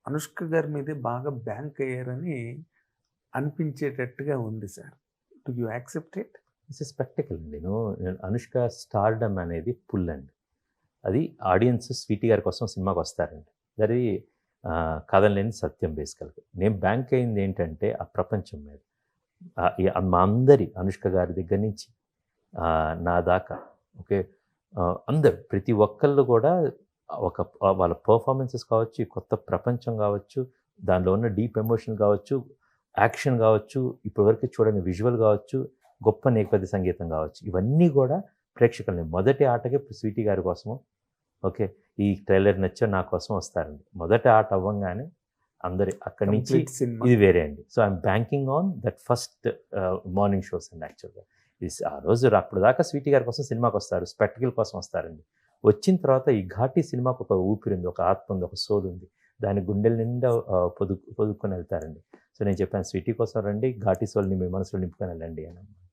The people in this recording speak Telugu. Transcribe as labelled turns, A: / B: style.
A: అనుష్క గారి మీదే బాగా బ్యాంక్ అయ్యారని అనిపించేటట్టుగా ఉంది sir. Do you accept it?
B: It's a spectacle అండి. అనుష్క స్టార్డమ్ అనేది పుల్ అండి. అది ఆడియన్స్ స్వీటీ గారి కోసం సినిమాకొస్తారండి. అది కాదనలేని సత్యం బేసికల్‌గా. నేను బ్యాంక్ అయింది ఏంటంటే ఆ ప్రపంచం మీద. మా అందరి అనుష్క గారి దగ్గర నుంచి నా దాకా ఓకే. అందరూ ప్రతి ఒక్కళ్ళు కూడా ఒక వాళ్ళ పెర్ఫార్మన్సెస్ కావచ్చు, ఈ కొత్త ప్రపంచం కావచ్చు, దానిలో ఉన్న డీప్ ఎమోషన్ కావచ్చు, యాక్షన్ కావచ్చు, ఇప్పటివరకు చూడని విజువల్ కావచ్చు, గొప్ప నేపథ్య సంగీతం కావచ్చు. ఇవన్నీ కూడా ప్రేక్షకుల్ని మొదటి ఆటకే స్వీటీ గారి కోసము ఓకే. ఈ ట్రైలర్ నచ్చో నా కోసం వస్తారండి. మొదటి ఆట అవ్వంగానే అందరి అక్కడి నుంచి
A: కంప్లీట్ సినిమా.
B: ఇది వేరే అండి. So I'm banking on that first morning shows అండి యాక్చువల్‌గా. ఆ రోజు అప్పటిదాకా స్వీటీ గారి కోసం సినిమాకొస్తారు. స్పెక్టకల్ కోసం వస్తారండి. వచ్చిన తర్వాత ఈ 'ఘాటి' సినిమాకు ఒక ఊపిరుంది, ఒక ఆత్మ ఉంది, ఒక సోల్ ఉంది. దాని గుండెల నిండా పొదుక్కొని వెళ్తారండి. సో నేను చెప్పాను, "స్వీటీ కోసం రండి, 'ఘాటి' సోల్‌ని మీ మనసులో నింపుకొని వెళ్ళండి" అని.